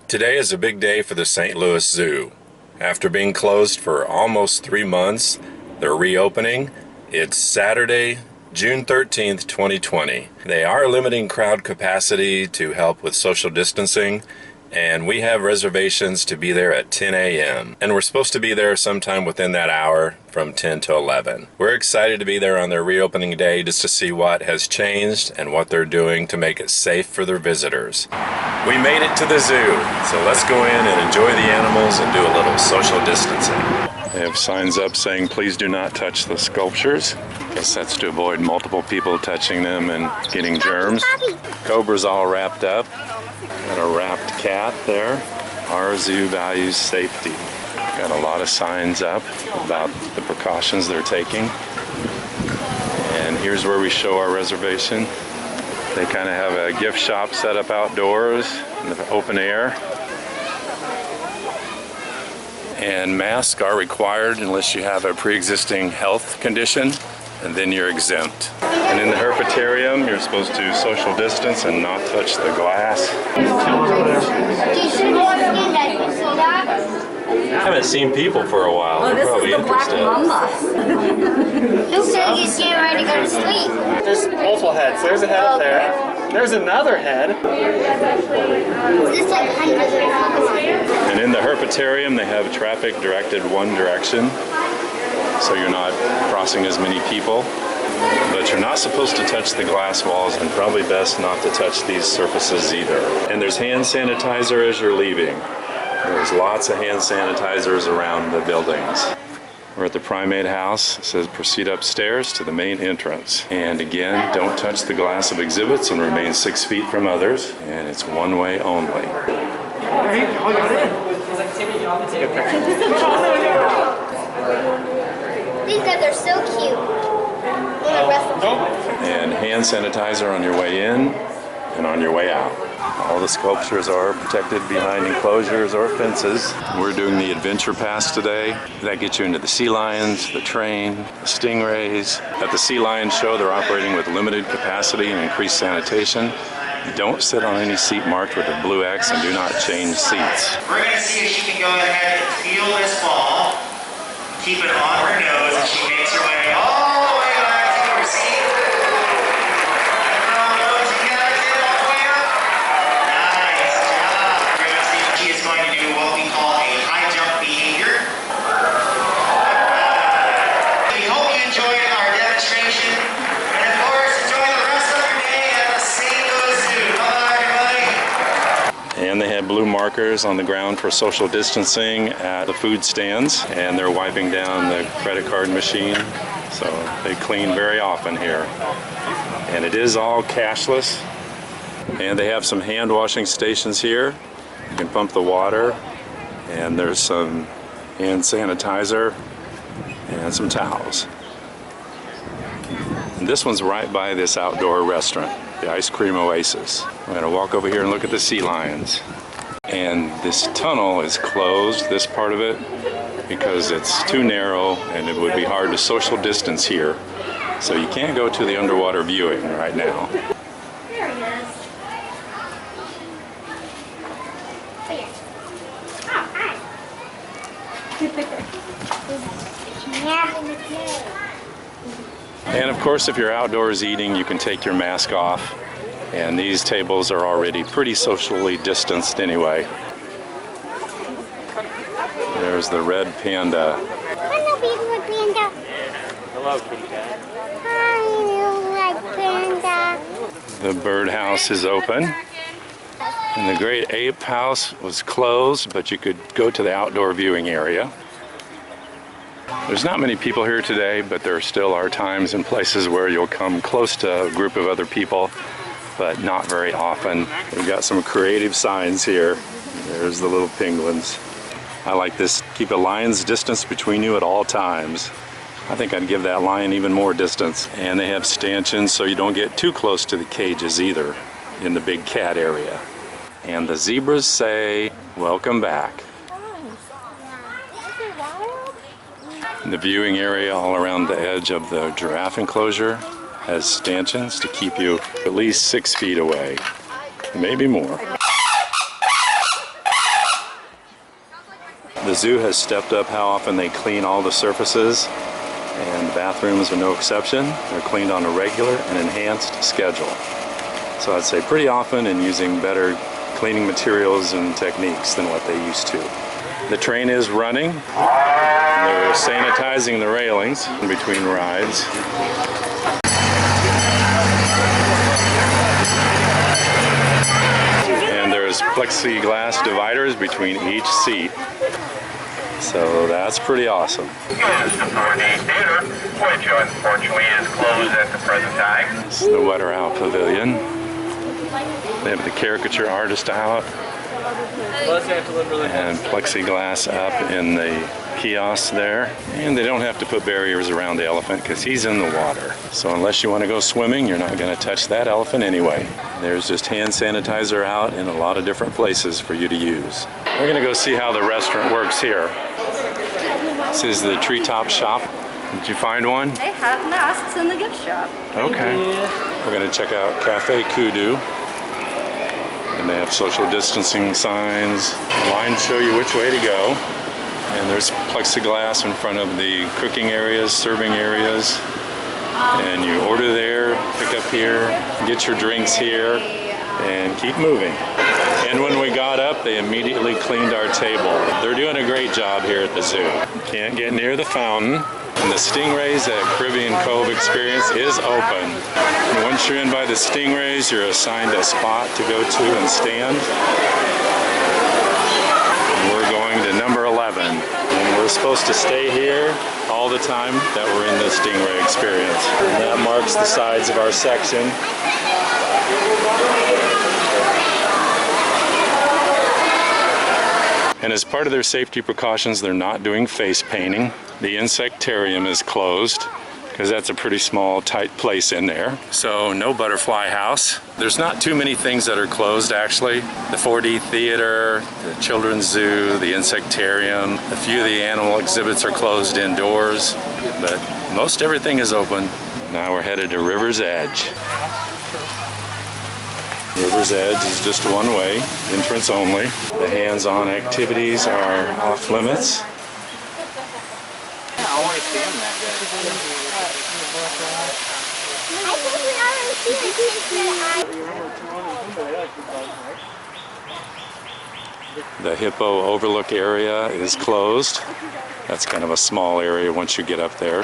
Today is a big day for the St. Louis Zoo. After being closed for almost 3 months, they're reopening. It's Saturday, June 13th, 2020. They are limiting crowd capacity to help with social distancing, and we have reservations to be there at 10 a.m. And we're supposed to be there sometime within that hour from 10 to 11. We're excited to be there on their reopening day just to see what has changed and what they're doing to make it safe for their visitors. We made it to the zoo, so let's go in and enjoy the animals and do a little social distancing. They have signs up saying please do not touch the sculptures. I guess that's to avoid multiple people touching them and getting germs. Cobra's all wrapped up. Got a wrapped cat there. Our zoo values safety. Got a lot of signs up about the precautions they're taking. And here's where we show our reservation. They kind of have a gift shop set up outdoors in the open air. And masks are required unless you have a pre-existing health condition, and then you're exempt. And in the herpetarium, you're supposed to social distance and not touch the glass. I haven't seen people for a while. Oh, this is the black mamba. Looks like he's getting ready to go to sleep. There's multiple heads. There's a head up there. There's another head. It's like hundreds of them. And in the herpetarium, they have traffic directed one direction, so you're not crossing as many people. But you're not supposed to touch the glass walls, and probably best not to touch these surfaces either. And there's hand sanitizer as you're leaving. There's lots of hand sanitizers around the buildings. We're at the primate house. It says proceed upstairs to the main entrance. And again, don't touch the glass of exhibits and remain 6 feet from others. And it's one way only. These guys are so cute. And hand sanitizer on your way in and on your way out. All the sculptures are protected behind enclosures or fences. We're doing the adventure pass today. That gets you into the sea lions, the train, the stingrays. At the sea lion show, they're operating with limited capacity and increased sanitation. Don't sit on any seat marked with a blue X and do not change seats. We're going to see if she can go ahead and feel this ball. Keep it on her nose as she makes her way all the way back to her seat. And they have blue markers on the ground for social distancing at the food stands, and they're wiping down the credit card machine, so they clean very often here. And it is all cashless, and they have some hand washing stations here. You can pump the water, and there's some hand sanitizer and some towels. And this one's right by this outdoor restaurant, the Ice Cream Oasis. We're gonna walk over here and look at the sea lions. And this tunnel is closed, this part of it, because it's too narrow and it would be hard to social distance here. So you can't go to the underwater viewing right now. There he is. Oh, hi. And of course, if you're outdoors eating, you can take your mask off. And these tables are already pretty socially distanced anyway. There's the red panda. Hello, beautiful panda. Hello, kitty cat. Hi, little red panda. The birdhouse is open. And the great ape house was closed, but you could go to the outdoor viewing area. There's not many people here today, but there still are times and places where you'll come close to a group of other people, but not very often. We've got some creative signs here. There's the little penguins. I like this, keep a lion's distance between you at all times. I think I'd give that lion even more distance. And they have stanchions so you don't get too close to the cages either in the big cat area. And the zebras say, welcome back. The viewing area all around the edge of the giraffe enclosure has stanchions to keep you at least 6 feet away, maybe more. The zoo has stepped up how often they clean all the surfaces, and the bathrooms are no exception. They're cleaned on a regular and enhanced schedule. So I'd say pretty often, and using better cleaning materials and techniques than what they used to. The train is running. They're sanitizing the railings in between rides. And there's plexiglass dividers between each seat. So that's pretty awesome. Yes, the 4D Theater, which unfortunately is closed at the present time. This is the Wetter Owl Pavilion. They have the caricature artist out. And plexiglass up in the kiosk there. And they don't have to put barriers around the elephant because he's in the water. So unless you want to go swimming, you're not going to touch that elephant anyway. There's just hand sanitizer out in a lot of different places for you to use. We're going to go see how the restaurant works here. This is the treetop shop. Did you find one? They have masks in the gift shop. Okay. We're going to check out Cafe Kudu. And they have social distancing signs. Lines show you which way to go. And there's plexiglass in front of the cooking areas, serving areas. And you order there, pick up here, get your drinks here, and keep moving. And when we got up, they immediately cleaned our table. They're doing a great job here at the zoo. Can't get near the fountain. And the Stingrays at Caribbean Cove Experience is open. And once you're in by the Stingrays, you're assigned a spot to go to and stand. And we're going to number 11. And we're supposed to stay here all the time that we're in the Stingray Experience. And that marks the sides of our section. And as part of their safety precautions, they're not doing face painting. The insectarium is closed because that's a pretty small, tight place in there. So no butterfly house. There's not too many things that are closed actually. The 4D theater, the children's zoo, the insectarium. A few of the animal exhibits are closed indoors, but most everything is open. Now we're headed to River's Edge. River's Edge is just one way, entrance only. The hands-on activities are off limits. I think we already see The hippo overlook area is closed. That's kind of a small area once you get up there.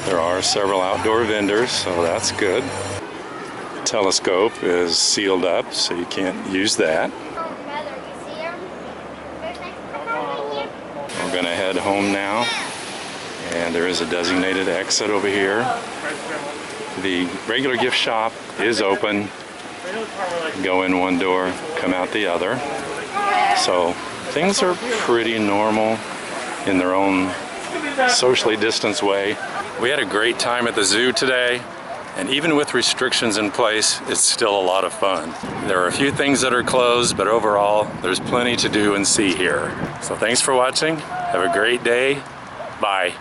There are several outdoor vendors, so that's good. The telescope is sealed up, so you can't use that. We're going to head home now, and there is a designated exit over here. The regular gift shop is open. Go in one door, come out the other. So things are pretty normal in their own socially distanced way. We had a great time at the zoo today, and even with restrictions in place, it's still a lot of fun. There are a few things that are closed, but overall, there's plenty to do and see here. So thanks for watching. Have a great day. Bye.